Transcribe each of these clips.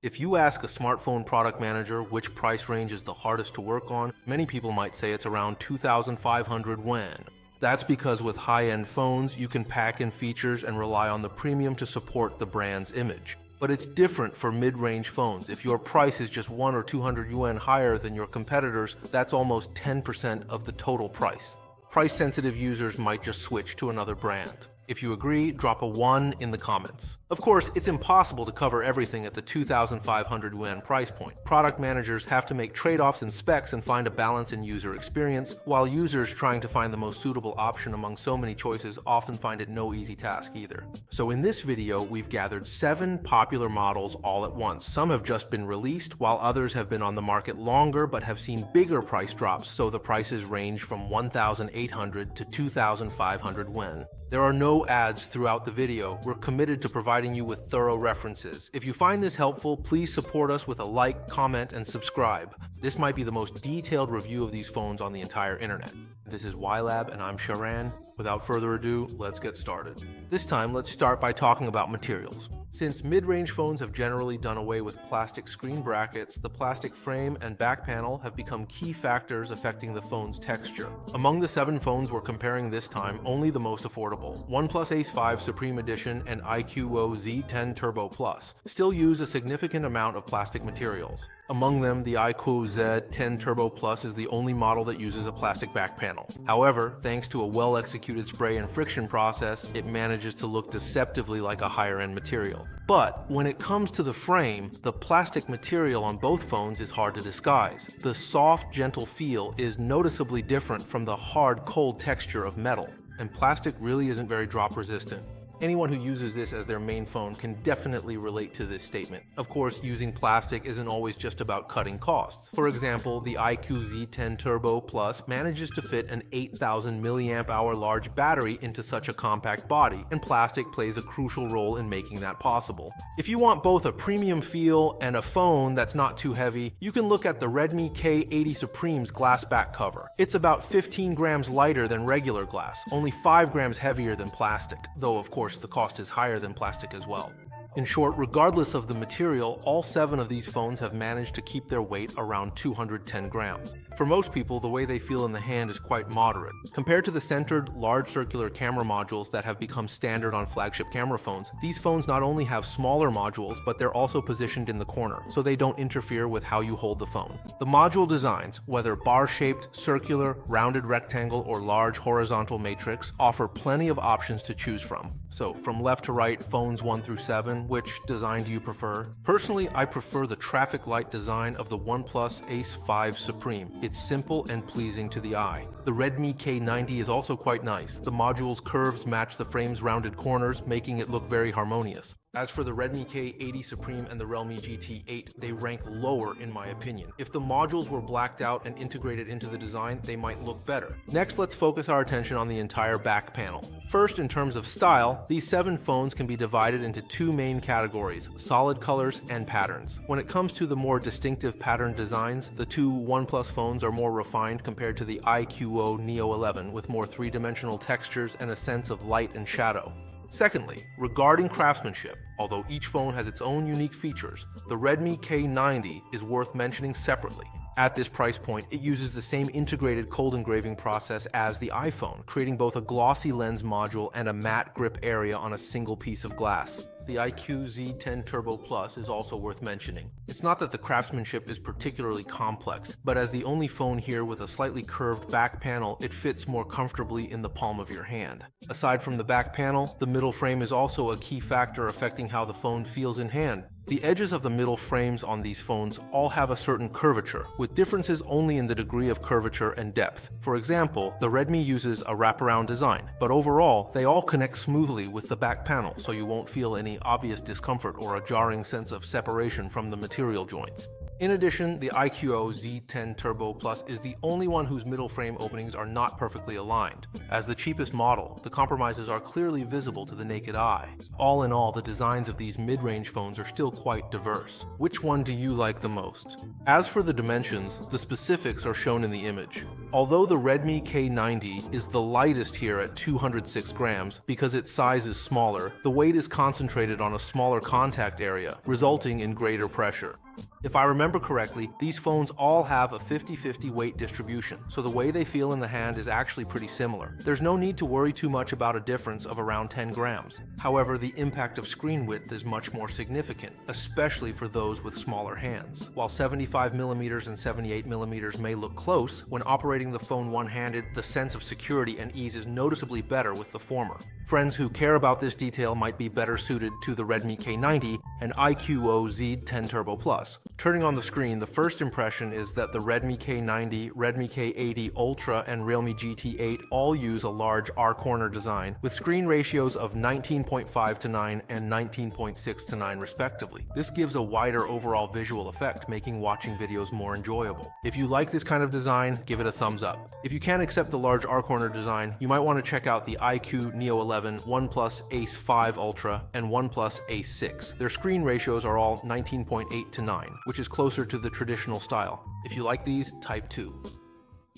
If you ask a smartphone product manager which price range is the hardest to work on, many people might say it's around 2,500 yuan. That's because with high-end phones, you can pack in features and rely on the premium to support the brand's image. But it's different for mid-range phones. If your price is just 1 or 200 yuan higher than your competitors, that's almost 10% of the total price. Price-sensitive users might just switch to another brand. If you agree, drop a 1 in the comments. Of course, it's impossible to cover everything at the 2,500 yuan price point. Product managers have to make trade-offs in specs and find a balance in user experience, while users trying to find the most suitable option among so many choices often find it no easy task either. So in this video, we've gathered 7 popular models all at once. Some have just been released, while others have been on the market longer but have seen bigger price drops, so the prices range from 1,800 to 2,500 yuan. There are no ads throughout the video. We're committed to providing you with thorough references. If you find this helpful, please support us with a like, comment, and subscribe. This might be the most detailed review of these phones on the entire internet. This is YLab and I'm Sharan. Without further ado, let's get started. This time, let's start by talking about materials. Since mid-range phones have generally done away with plastic screen brackets, the plastic frame and back panel have become key factors affecting the phone's texture. Among the 7 phones we're comparing this time, only the most affordable, OnePlus Ace 5 Supreme Edition and iQOO Z10 Turbo Plus, still use a significant amount of plastic materials. Among them, the iQOO Z10 Turbo Plus is the only model that uses a plastic back panel. However, thanks to a well-executed spray and friction process, it manages to look deceptively like a higher-end material. But when it comes to the frame, the plastic material on both phones is hard to disguise. The soft, gentle feel is noticeably different from the hard, cold texture of metal, and plastic really isn't very drop resistant. Anyone who uses this as their main phone can definitely relate to this statement. Of course, using plastic isn't always just about cutting costs. For example, the iQOO Z10 Turbo Plus manages to fit an 8,000 mAh large battery into such a compact body, and plastic plays a crucial role in making that possible. If you want both a premium feel and a phone that's not too heavy, you can look at the Redmi K80 Supreme's glass back cover. It's about 15 grams lighter than regular glass, only 5 grams heavier than plastic, though of course the cost is higher than plastic as well. In short, regardless of the material, all 7 of these phones have managed to keep their weight around 210 grams. For most people, the way they feel in the hand is quite moderate. Compared to the centered, large circular camera modules that have become standard on flagship camera phones, these phones not only have smaller modules, but they're also positioned in the corner, so they don't interfere with how you hold the phone. The module designs, whether bar-shaped, circular, rounded rectangle, or large horizontal matrix, offer plenty of options to choose from. So, from left to right, phones 1 through 7, which design do you prefer? Personally, I prefer the traffic light design of the OnePlus Ace 5 Supreme. It's simple and pleasing to the eye. The Redmi K90 is also quite nice. The module's curves match the frame's rounded corners, making it look very harmonious. As for the Redmi K80 Supreme and the Realme GT8, they rank lower in my opinion. If the modules were blacked out and integrated into the design, they might look better. Next, let's focus our attention on the entire back panel. First, in terms of style, these 7 phones can be divided into 2 main categories: solid colors and patterns. When it comes to the more distinctive pattern designs, the 2 OnePlus phones are more refined compared to the iQOO Neo 11 with more 3-dimensional textures and a sense of light and shadow. Secondly, regarding craftsmanship, although each phone has its own unique features, the Redmi K90 is worth mentioning separately. At this price point, it uses the same integrated cold engraving process as the iPhone, creating both a glossy lens module and a matte grip area on a single piece of glass. The iQOO Z10 Turbo Plus is also worth mentioning. It's not that the craftsmanship is particularly complex, but as the only phone here with a slightly curved back panel, it fits more comfortably in the palm of your hand. Aside from the back panel, the middle frame is also a key factor affecting how the phone feels in hand. The edges of the middle frames on these phones all have a certain curvature, with differences only in the degree of curvature and depth. For example, the Redmi uses a wraparound design, but overall, they all connect smoothly with the back panel, so you won't feel any obvious discomfort or a jarring sense of separation from the material joints. In addition, the iQOO Z10 Turbo Plus is the only one whose middle frame openings are not perfectly aligned. As the cheapest model, the compromises are clearly visible to the naked eye. All in all, the designs of these mid-range phones are still quite diverse. Which one do you like the most? As for the dimensions, the specifics are shown in the image. Although the Redmi K90 is the lightest here at 206 grams because its size is smaller, the weight is concentrated on a smaller contact area, resulting in greater pressure. If I remember correctly, these phones all have a 50-50 weight distribution, so the way they feel in the hand is actually pretty similar. There's no need to worry too much about a difference of around 10 grams. However, the impact of screen width is much more significant, especially for those with smaller hands. While 75mm and 78mm may look close, when operating the phone one-handed, the sense of security and ease is noticeably better with the former. Friends who care about this detail might be better suited to the Redmi K90 and iQOO Z10 Turbo Plus. Turning on the screen, the first impression is that the Redmi K90, Redmi K80 Ultra, and realme GT8 all use a large R-corner design, with screen ratios of 19.5:9 and 19.6:9 respectively. This gives a wider overall visual effect, making watching videos more enjoyable. If you like this kind of design, give it a thumbs up. If you can't accept the large R-corner design, you might want to check out the iQOO Neo 11, OnePlus Ace 5 Ultra, and OnePlus Ace 6. Their screen ratios are all 19.8:9, which is closer to the traditional style. If you like these, type 2.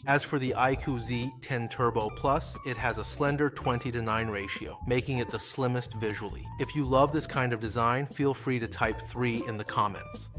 As for the iQOO Z10 Turbo Plus, it has a slender 20:9 ratio, making it the slimmest visually. If you love this kind of design, feel free to type 3 in the comments.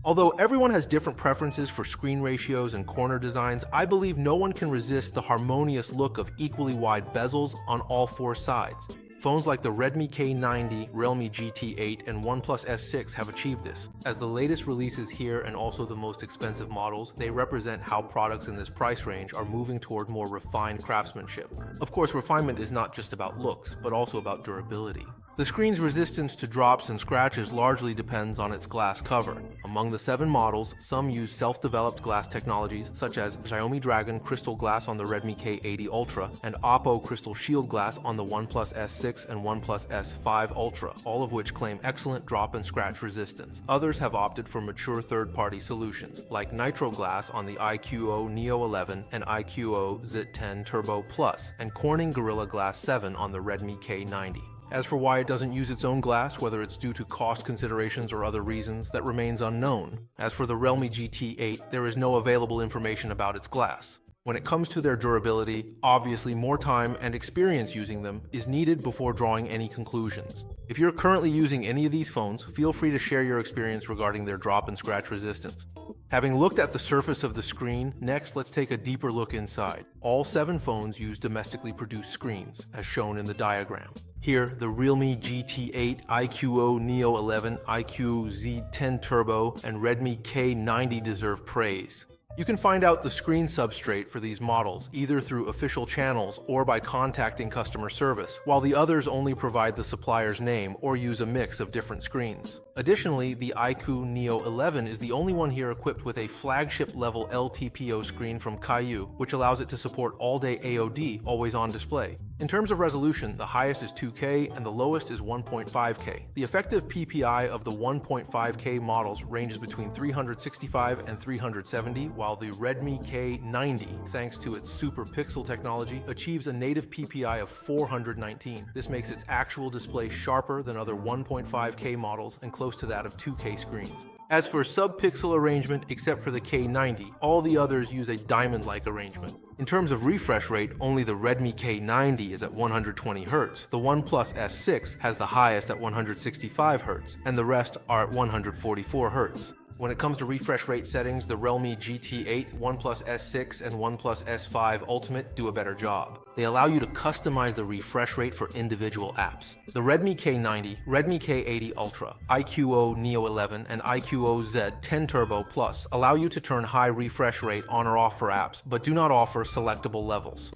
Although everyone has different preferences for screen ratios and corner designs, I believe no one can resist the harmonious look of equally wide bezels on all four sides. Phones like the Redmi K90, realme GT8, and OnePlus S6 have achieved this. As the latest releases here and also the most expensive models, they represent how products in this price range are moving toward more refined craftsmanship. Of course, refinement is not just about looks, but also about durability. The screen's resistance to drops and scratches largely depends on its glass cover. Among the 7 models, some use self-developed glass technologies such as Xiaomi Dragon Crystal Glass on the Redmi K80 Ultra and OPPO Crystal Shield Glass on the OnePlus S6 and OnePlus S5 Ultra, all of which claim excellent drop and scratch resistance. Others have opted for mature third-party solutions, like Nitro Glass on the iQOO Neo 11 and iQOO Z10 Turbo Plus, and Corning Gorilla Glass 7 on the Redmi K90. As for why it doesn't use its own glass, whether it's due to cost considerations or other reasons, that remains unknown. As for the realme GT8, there is no available information about its glass. When it comes to their durability, obviously more time and experience using them is needed before drawing any conclusions. If you're currently using any of these phones, feel free to share your experience regarding their drop and scratch resistance. Having looked at the surface of the screen, next let's take a deeper look inside. All 7 phones use domestically produced screens, as shown in the diagram. Here, the realme GT8, iQOO Neo 11, iQOO Z10 Turbo, and Redmi K90 deserve praise. You can find out the screen substrate for these models either through official channels or by contacting customer service, while the others only provide the supplier's name or use a mix of different screens. Additionally, the iQOO Neo 11 is the only one here equipped with a flagship-level LTPO screen from iQOO, which allows it to support all-day AOD, always on display. In terms of resolution, the highest is 2K and the lowest is 1.5K. The effective PPI of the 1.5K models ranges between 365 and 370, while the Redmi K90, thanks to its super pixel technology, achieves a native PPI of 419. This makes its actual display sharper than other 1.5K models and close to that of 2K screens. As for sub-pixel arrangement, except for the K90, all the others use a diamond-like arrangement. In terms of refresh rate, only the Redmi K90 is at 120 Hz, the OnePlus S6 has the highest at 165 Hz, and the rest are at 144 Hz. When it comes to refresh rate settings, the realme GT8, OnePlus S6, and OnePlus S5 Ultimate do a better job. They allow you to customize the refresh rate for individual apps. The Redmi K90, Redmi K80 Ultra, iQOO Neo 11, and iQOO Z10 Turbo Plus allow you to turn high refresh rate on or off for apps, but do not offer selectable levels.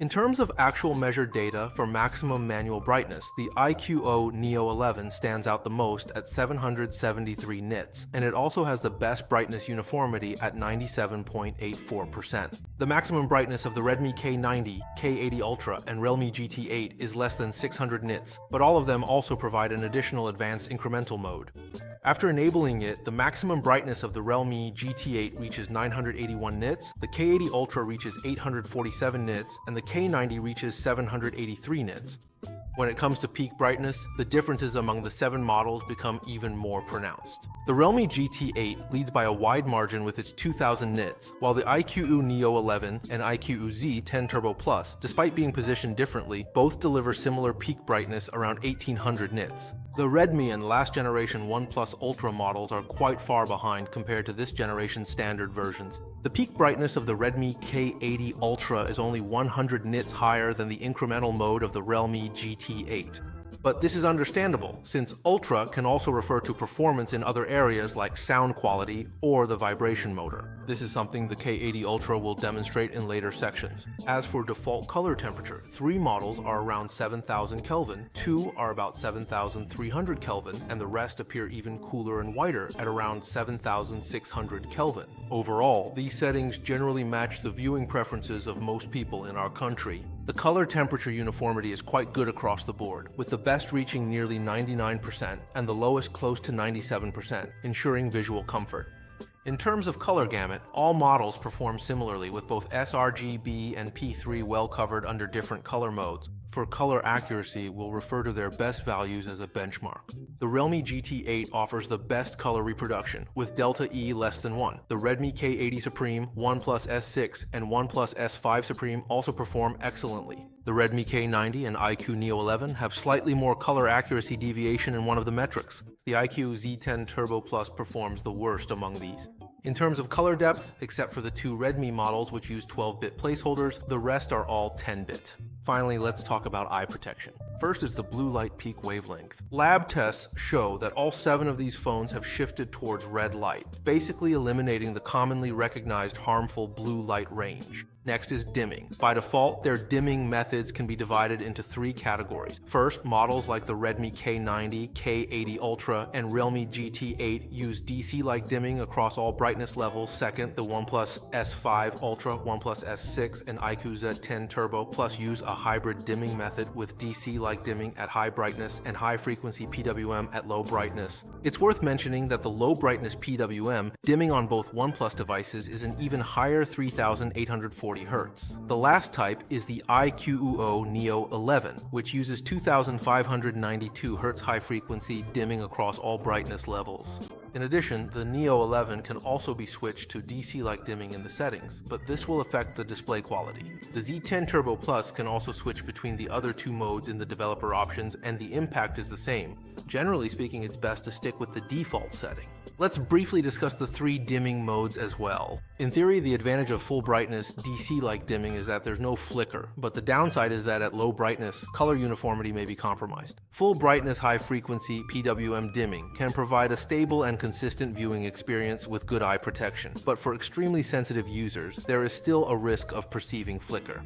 In terms of actual measured data for maximum manual brightness, the iQOO Neo 11 stands out the most at 773 nits, and it also has the best brightness uniformity at 97.84%. The maximum brightness of the Redmi K90, K80 Ultra, and realme GT8 is less than 600 nits, but all of them also provide an additional advanced incremental mode. After enabling it, the maximum brightness of the realme GT8 reaches 981 nits, the K80 Ultra reaches 847 nits, and the K90 reaches 783 nits. When it comes to peak brightness, the differences among the 7 models become even more pronounced. The realme GT8 leads by a wide margin with its 2000 nits, while the iQOO Neo 11 and iQOO Z 10 Turbo Plus, despite being positioned differently, both deliver similar peak brightness around 1800 nits. The Redmi and last generation OnePlus Ultra models are quite far behind compared to this generation's standard versions. The peak brightness of the Redmi K80 Ultra is only 100 nits higher than the incremental mode of the realme GT8. But this is understandable, since Ultra can also refer to performance in other areas like sound quality or the vibration motor. This is something the K80 Ultra will demonstrate in later sections. As for default color temperature, 3 models are around 7000 Kelvin, 2 are about 7300 Kelvin, and the rest appear even cooler and whiter at around 7600 Kelvin. Overall, these settings generally match the viewing preferences of most people in our country. The color temperature uniformity is quite good across the board, with the best reaching nearly 99% and the lowest close to 97%, ensuring visual comfort. In terms of color gamut, all models perform similarly, with both sRGB and P3 well covered under different color modes. For color accuracy, we'll refer to their best values as a benchmark. The realme GT8 offers the best color reproduction, with delta E less than 1. The Redmi K80 Supreme, OnePlus S6, and OnePlus S5 Supreme also perform excellently. The Redmi K90 and iQOO Neo 11 have slightly more color accuracy deviation in one of the metrics. The iQOO Z10 Turbo Plus performs the worst among these. In terms of color depth, except for the 2 Redmi models which use 12-bit placeholders, the rest are all 10-bit. Finally, let's talk about eye protection. First is the blue light peak wavelength. Lab tests show that all 7 of these phones have shifted towards red light, basically eliminating the commonly recognized harmful blue light range. Next is dimming. By default, their dimming methods can be divided into 3 categories. First, models like the Redmi K90, K80 Ultra, and realme GT8 use DC-like dimming across all brightness levels. Second, the OnePlus S5 Ultra, OnePlus S6, and iQOO Z10 Turbo Plus use a hybrid dimming method with DC-like dimming at high brightness and high-frequency PWM at low brightness. It's worth mentioning that the low-brightness PWM dimming on both OnePlus devices is an even higher 3840 Hz. The last type is the iQOO Neo 11, which uses 2592 Hz high-frequency dimming across all brightness levels. In addition, the Neo 11 can also be switched to DC-like dimming in the settings, but this will affect the display quality. The Z10 Turbo Plus can also switch between the other 2 modes in the developer options, and the impact is the same. Generally speaking, it's best to stick with the default setting. Let's briefly discuss the 3 dimming modes as well. In theory, the advantage of full brightness DC-like dimming is that there's no flicker, but the downside is that at low brightness, color uniformity may be compromised. Full brightness high frequency PWM dimming can provide a stable and consistent viewing experience with good eye protection, but for extremely sensitive users, there is still a risk of perceiving flicker.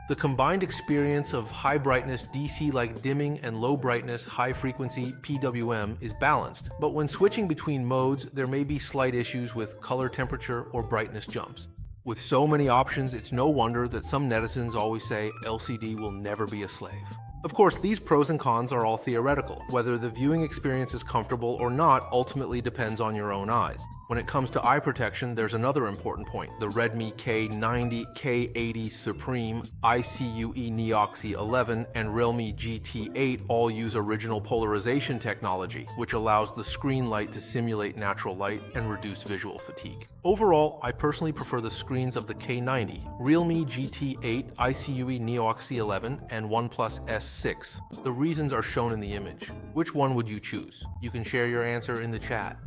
The combined experience of high brightness DC-like dimming and low brightness high frequency PWM is balanced, but when switching between modes, there may be slight issues with color temperature or brightness jumps. With so many options, it's no wonder that some netizens always say LCD will never be a slave. Of course, these pros and cons are all theoretical. Whether the viewing experience is comfortable or not ultimately depends on your own eyes. When it comes to eye protection, there's another important point. The Redmi K90, K80 Supreme, iQOO Neoxy 11, and realme GT8 all use original polarization technology, which allows the screen light to simulate natural light and reduce visual fatigue. Overall, I personally prefer the screens of the K90, realme GT8, iQOO Neoxy 11, and OnePlus S6. The reasons are shown in the image. Which one would you choose? You can share your answer in the chat.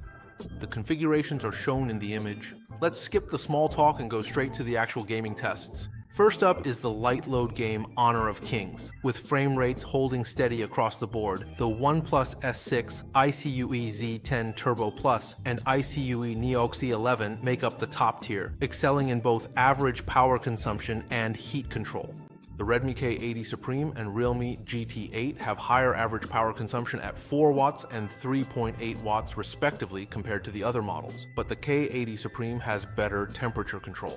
The configurations are shown in the image. Let's skip the small talk and go straight to the actual gaming tests. First up is the light load game Honor of Kings. With frame rates holding steady across the board, the OnePlus S6, iQOO Z10 Turbo Plus, and iQOO Neoxy 11 make up the top tier, excelling in both average power consumption and heat control. The The Redmi K80 Supreme and realme GT8 have higher average power consumption at 4 watts and 3.8 watts respectively compared to the other models, but the K80 Supreme has better temperature control.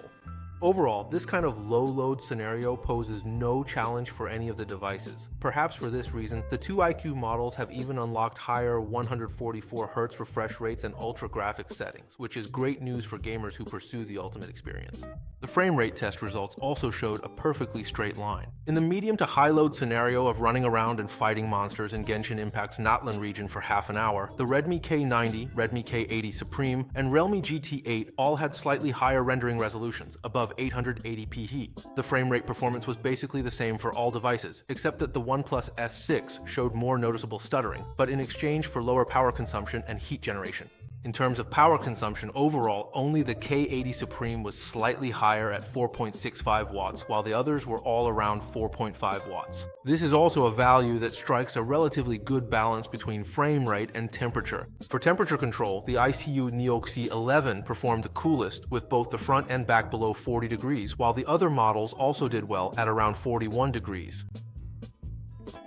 Overall, this kind of low-load scenario poses no challenge for any of the devices. Perhaps for this reason, the two iQOO models have even unlocked higher 144Hz refresh rates and ultra graphics settings, which is great news for gamers who pursue the ultimate experience. The frame rate test results also showed a perfectly straight line. In the medium to high load scenario of running around and fighting monsters in Genshin Impact's Natlan region for half an hour, the Redmi K90, Redmi K80 Supreme, and realme GT8 all had slightly higher rendering resolutions, above 880p heat. The frame rate performance was basically the same for all devices, except that the OnePlus S6 showed more noticeable stuttering, but in exchange for lower power consumption and heat generation. In terms of power consumption overall, only the K80 Supreme was slightly higher at 4.65 watts, while the others were all around 4.5 watts. This is also a value that strikes a relatively good balance between frame rate and temperature. For temperature control, the iQOO Neoxy 11 performed the coolest, with both the front and back below 40 degrees, while the other models also did well at around 41 degrees.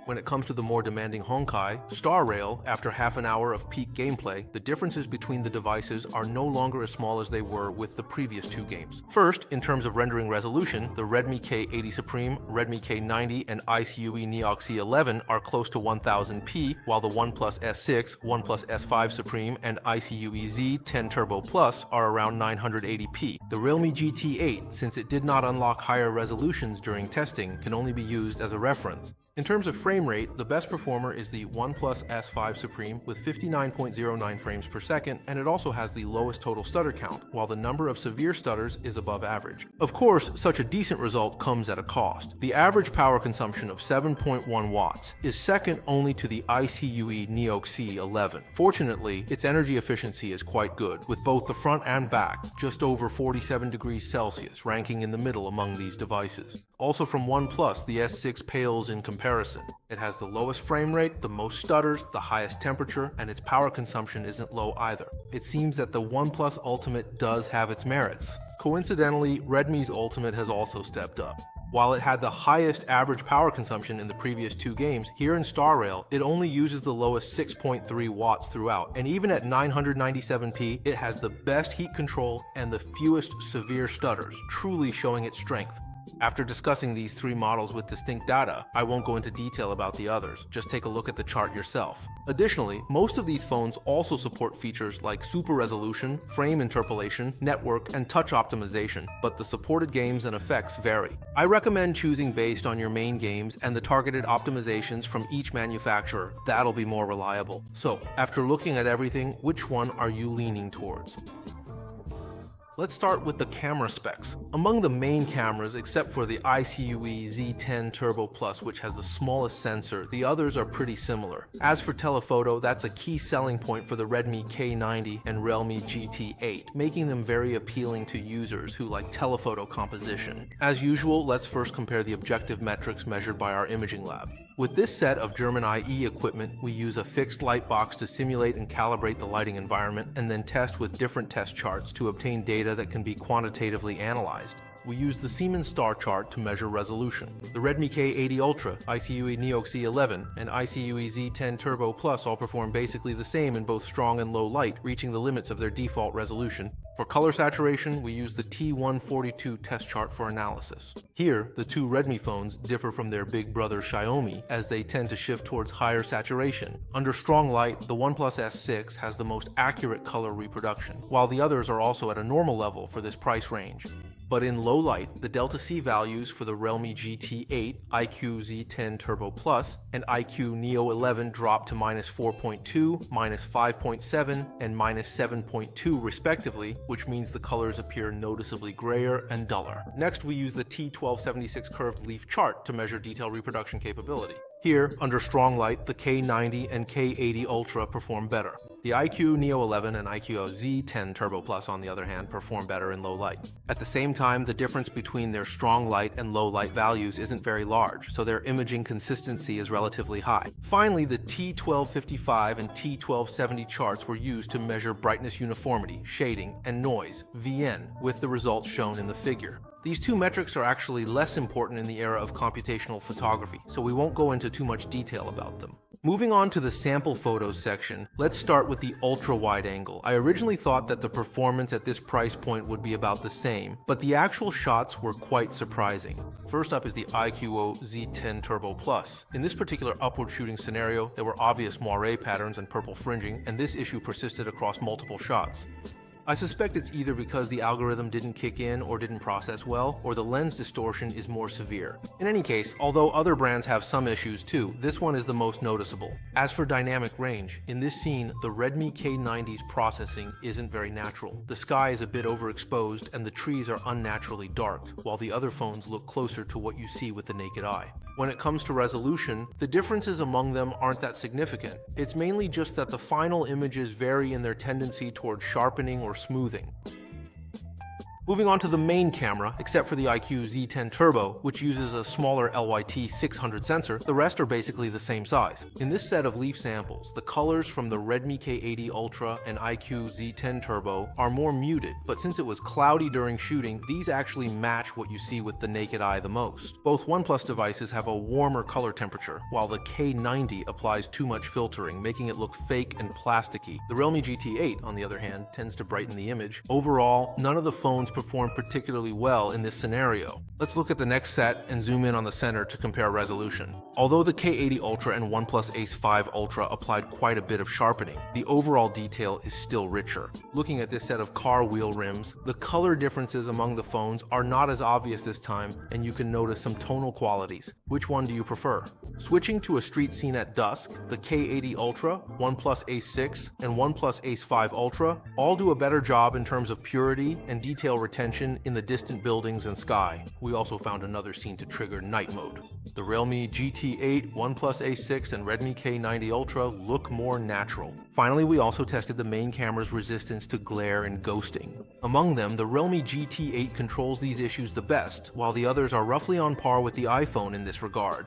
When it comes to the more demanding Honkai, Star Rail, after half an hour of peak gameplay, the differences between the devices are no longer as small as they were with the previous two games. First, in terms of rendering resolution, the Redmi K80 Supreme, Redmi K90, and iQOO Neoxy 11 are close to 1000p, while the OnePlus S6, OnePlus S5 Supreme, and iQOO Z10 Turbo Plus are around 980p. The realme GT8, since it did not unlock higher resolutions during testing, can only be used as a reference. In terms of frame rate, the best performer is the OnePlus S5 Supreme with 59.09 frames per second, and it also has the lowest total stutter count, while the number of severe stutters is above average. Of course, such a decent result comes at a cost. The average power consumption of 7.1 watts is second only to the iQOO Neoxy 11. Fortunately, its energy efficiency is quite good, with both the front and back just over 47 degrees Celsius, ranking in the middle among these devices. Also from OnePlus, the S6 pales in comparison. It has the lowest frame rate, the most stutters, the highest temperature, and its power consumption isn't low either. It seems that the OnePlus Ultimate does have its merits. Coincidentally, Redmi's Ultimate has also stepped up. While it had the highest average power consumption in the previous two games, here in Star Rail, it only uses the lowest 6.3 watts throughout, and even at 997p, it has the best heat control and the fewest severe stutters, truly showing its strength. After discussing these three models with distinct data, I won't go into detail about the others, just take a look at the chart yourself. Additionally, most of these phones also support features like super resolution, frame interpolation, network, and touch optimization, but the supported games and effects vary. I recommend choosing based on your main games and the targeted optimizations from each manufacturer. That'll be more reliable. So, after looking at everything, which one are you leaning towards? Let's start with the camera specs. Among the main cameras, except for the iQOO Z10 Turbo Plus, which has the smallest sensor, the others are pretty similar. As for telephoto, that's a key selling point for the Redmi K90 and realme GT8, making them very appealing to users who like telephoto composition. As usual, let's first compare the objective metrics measured by our imaging lab. With this set of German IE equipment, we use a fixed light box to simulate and calibrate the lighting environment, and then test with different test charts to obtain data that can be quantitatively analyzed. We use the Siemens star chart to measure resolution. The Redmi K80 Ultra, iQOO Neoxy 11, and iQOO Z10 Turbo Plus all perform basically the same in both strong and low light, reaching the limits of their default resolution. For color saturation, we use the T142 test chart for analysis. Here, the two Redmi phones differ from their big brother Xiaomi, as they tend to shift towards higher saturation. Under strong light, the OnePlus S6 has the most accurate color reproduction, while the others are also at a normal level for this price range. But in low light, the Delta C values for the realme GT8, iQOO Z10 Turbo Plus, and iQOO Neo 11 drop to -4.2, -5.7, and -7.2 respectively, which means the colors appear noticeably grayer and duller. Next, we use the T1276 curved leaf chart to measure detail reproduction capability. Here, under strong light, the K90 and K80 Ultra perform better. The iQOO Neo 11 and iQOO Z10 Turbo Plus, on the other hand, perform better in low light. At the same time, the difference between their strong light and low light values isn't very large, so their imaging consistency is relatively high. Finally, the T1255 and T1270 charts were used to measure brightness uniformity, shading, and noise, VN, with the results shown in the figure. These two metrics are actually less important in the era of computational photography, so we won't go into too much detail about them. Moving on to the sample photos section, let's start with the ultra-wide angle. I originally thought that the performance at this price point would be about the same, but the actual shots were quite surprising. First up is the iQOO Z10 Turbo Plus. In this particular upward shooting scenario, there were obvious moire patterns and purple fringing, and this issue persisted across multiple shots. I suspect it's either because the algorithm didn't kick in or didn't process well, or the lens distortion is more severe. In any case, although other brands have some issues too, this one is the most noticeable. As for dynamic range, in this scene, the Redmi K90's processing isn't very natural. The sky is a bit overexposed and the trees are unnaturally dark, while the other phones look closer to what you see with the naked eye. When it comes to resolution, the differences among them aren't that significant. It's mainly just that the final images vary in their tendency toward sharpening or smoothing. Moving on to the main camera, except for the iQOO Z10 Turbo, which uses a smaller LYT 600 sensor, the rest are basically the same size. In this set of leaf samples, the colors from the Redmi K80 Ultra and iQOO Z10 Turbo are more muted, but since it was cloudy during shooting, these actually match what you see with the naked eye the most. Both OnePlus devices have a warmer color temperature, while the K90 applies too much filtering, making it look fake and plasticky. The Realme GT8, on the other hand, tends to brighten the image. Overall, none of the phones perform particularly well in this scenario. Let's look at the next set and zoom in on the center to compare resolution. Although the K80 Ultra and OnePlus Ace 5 Ultra applied quite a bit of sharpening, the overall detail is still richer. Looking at this set of car wheel rims, the color differences among the phones are not as obvious this time, and you can notice some tonal qualities. Which one do you prefer? Switching to a street scene at dusk, the K80 Ultra, OnePlus Ace 6, and OnePlus Ace 5 Ultra all do a better job in terms of purity and detail retention in the distant buildings and sky. We also found another scene to trigger night mode. The Realme GT8, OnePlus Ace 6, and Redmi K90 Ultra look more natural. Finally, we also tested the main camera's resistance to glare and ghosting. Among them, the Realme GT8 controls these issues the best, while the others are roughly on par with the iPhone in this regard.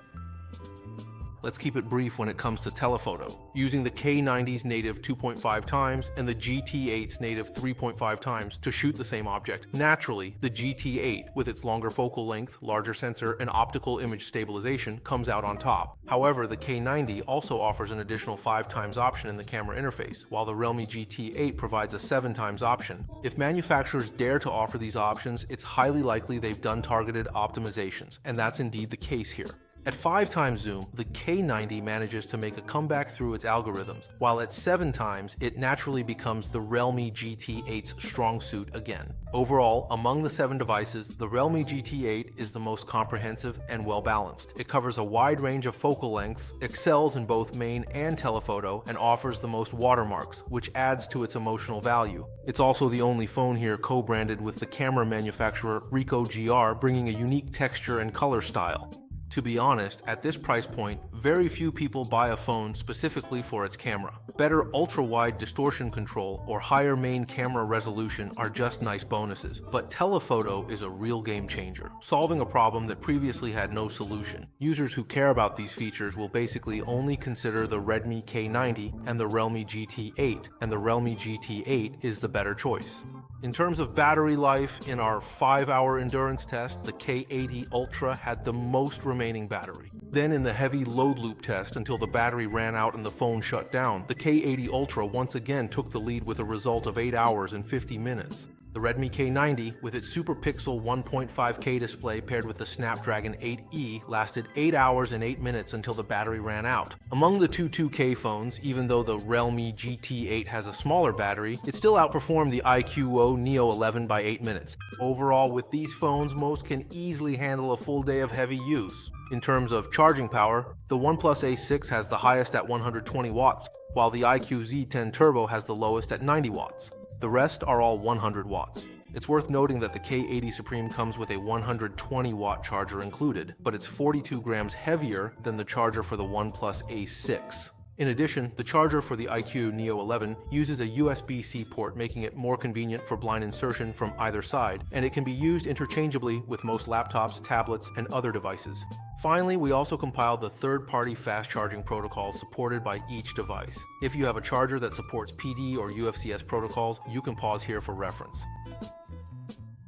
Let's keep it brief when it comes to telephoto. Using the K90's native 2.5 times and the GT8's native 3.5 times to shoot the same object, naturally, the GT8, with its longer focal length, larger sensor, and optical image stabilization, comes out on top. However, the K90 also offers an additional 5 times option in the camera interface, while the Realme GT8 provides a 7 times option. If manufacturers dare to offer these options, it's highly likely they've done targeted optimizations, and that's indeed the case here. At 5 times zoom, the K90 manages to make a comeback through its algorithms, while at 7 times, it naturally becomes the Realme GT8's strong suit again. Overall, among the 7 devices, the Realme GT8 is the most comprehensive and well-balanced. It covers a wide range of focal lengths, excels in both main and telephoto, and offers the most watermarks, which adds to its emotional value. It's also the only phone here co-branded with the camera manufacturer Ricoh GR, bringing a unique texture and color style. To be honest, at this price point, very few people buy a phone specifically for its camera. Better ultra-wide distortion control or higher main camera resolution are just nice bonuses, but telephoto is a real game changer, solving a problem that previously had no solution. Users who care about these features will basically only consider the Redmi K90 and the Realme GT8, and the Realme GT8 is the better choice. In terms of battery life, in our 5-hour endurance test, the K80 Ultra had the most remaining battery. Then in the heavy load loop test until the battery ran out and the phone shut down, the K80 Ultra once again took the lead with a result of 8 hours and 50 minutes. The Redmi K90, with its super pixel 1.5K display paired with the Snapdragon 8E, lasted 8 hours and 8 minutes until the battery ran out. Among the two 2K phones, even though the Realme GT8 has a smaller battery, it still outperformed the iQOO Neo 11 by 8 minutes. Overall, with these phones, most can easily handle a full day of heavy use. In terms of charging power, the OnePlus Ace 6 has the highest at 120 watts, while the iQOO Z10 Turbo has the lowest at 90 watts. The rest are all 100 watts. It's worth noting that the K80 Supreme comes with a 120 watt charger included, but it's 42 grams heavier than the charger for the OnePlus Ace 6. In addition, the charger for the iQOO Neo 11 uses a USB-C port, making it more convenient for blind insertion from either side, and it can be used interchangeably with most laptops, tablets, and other devices. Finally, we also compiled the third-party fast charging protocols supported by each device. If you have a charger that supports PD or UFCS protocols, you can pause here for reference.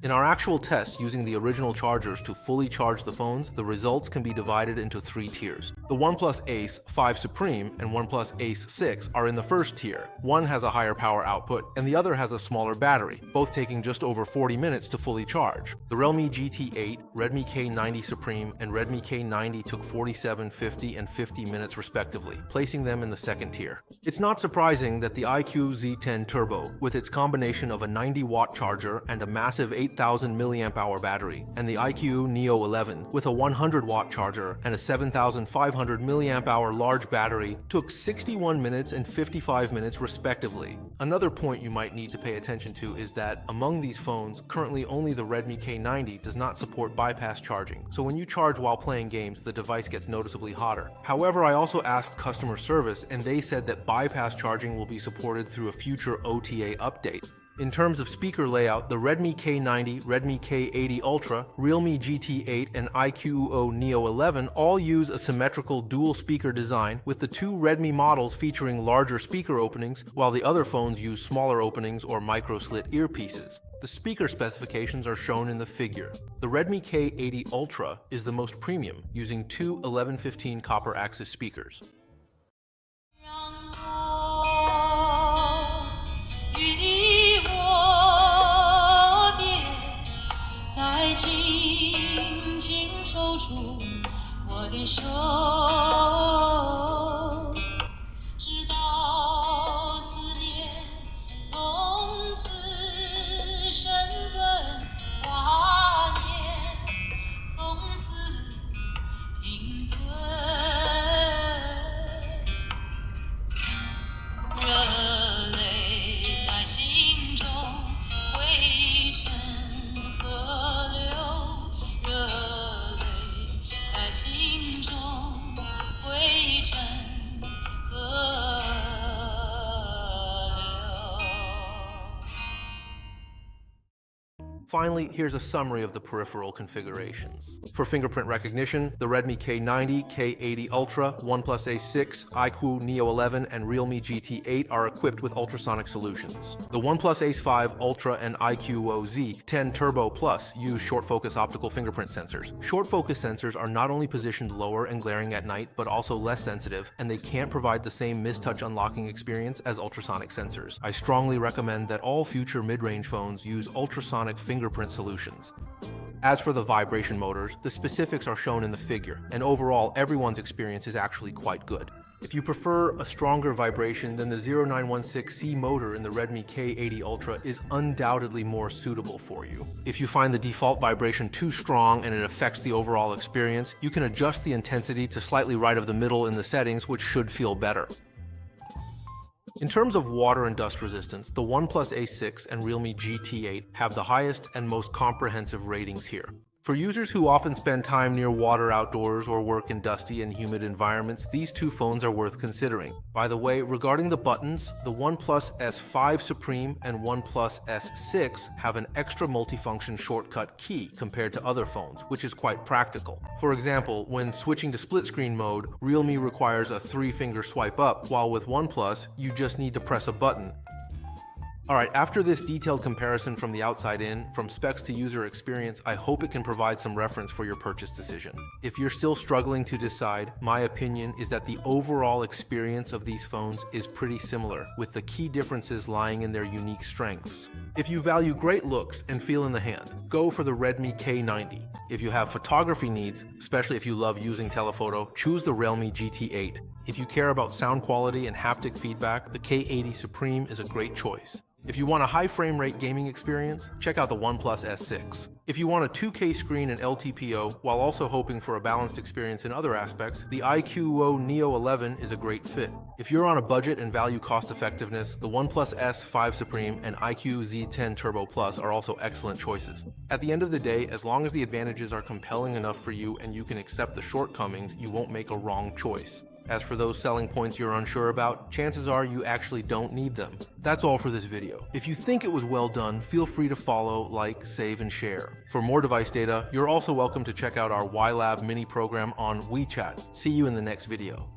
In our actual test using the original chargers to fully charge the phones, the results can be divided into 3 tiers. The OnePlus Ace 5 Supreme and OnePlus Ace 6 are in the first tier. One has a higher power output and the other has a smaller battery, both taking just over 40 minutes to fully charge. The Realme GT8, Redmi K90 Supreme, and Redmi K90 took 47, 50, and 50 minutes respectively, placing them in the second tier. It's not surprising that the iQOO Z10 Turbo, with its combination of a 90-watt charger and a massive 8,000 mAh battery, and the iQOO Neo 11 with a 100-watt charger and a 7,500 mAh large battery, took 61 minutes and 55 minutes respectively. Another point you might need to pay attention to is that among these phones, currently only the Redmi K90 does not support bypass charging, so when you charge while playing games, the device gets noticeably hotter. However, I also asked customer service and they said that bypass charging will be supported through a future OTA update. In terms of speaker layout, the Redmi K90, Redmi K80 Ultra, Realme GT8, and iQOO Neo 11 all use a symmetrical dual speaker design, with the 2 Redmi models featuring larger speaker openings, while the other phones use smaller openings or micro-slit earpieces. The speaker specifications are shown in the figure. The Redmi K80 Ultra is the most premium, using 2 1115 copper axis speakers. Finally, here's a summary of the peripheral configurations. For fingerprint recognition, the Redmi K90, K80 Ultra, OnePlus Ace 6, iQOO Neo 11, and Realme GT8 are equipped with ultrasonic solutions. The OnePlus Ace 5 Ultra and iQOO Z10 Turbo Plus use short focus optical fingerprint sensors. Short focus sensors are not only positioned lower and glaring at night, but also less sensitive, and they can't provide the same mist-touch unlocking experience as ultrasonic sensors. I strongly recommend that all future mid-range phones use ultrasonic fingerprint solutions. As for the vibration motors, the specifics are shown in the figure, and overall everyone's experience is actually quite good. If you prefer a stronger vibration, then the 0916C motor in the Redmi K80 Ultra is undoubtedly more suitable for you. If you find the default vibration too strong and it affects the overall experience, you can adjust the intensity to slightly right of the middle in the settings, which should feel better. In terms of water and dust resistance, the OnePlus Ace 6 and Realme GT8 have the highest and most comprehensive ratings here. For users who often spend time near water outdoors or work in dusty and humid environments, these two phones are worth considering. By the way, regarding the buttons, the OnePlus S5 Supreme and OnePlus S6 have an extra multifunction shortcut key compared to other phones, which is quite practical. For example, when switching to split screen mode, Realme requires a 3-finger swipe up, while with OnePlus, you just need to press a button. Alright, after this detailed comparison from the outside in, from specs to user experience, I hope it can provide some reference for your purchase decision. If you're still struggling to decide, my opinion is that the overall experience of these phones is pretty similar, with the key differences lying in their unique strengths. If you value great looks and feel in the hand, go for the Redmi K90. If you have photography needs, especially if you love using telephoto, choose the Realme GT8. If you care about sound quality and haptic feedback, the K80 Supreme is a great choice. If you want a high frame rate gaming experience, check out the OnePlus S6. If you want a 2K screen and LTPO, while also hoping for a balanced experience in other aspects, the iQOO Neo 11 is a great fit. If you're on a budget and value cost effectiveness, the OnePlus S5 Supreme and iQOO Z10 Turbo Plus are also excellent choices. At the end of the day, as long as the advantages are compelling enough for you and you can accept the shortcomings, you won't make a wrong choice. As for those selling points you're unsure about, chances are you actually don't need them. That's all for this video. If you think it was well done, feel free to follow, like, save, and share. For more device data, you're also welcome to check out our YLab mini program on WeChat. See you in the next video.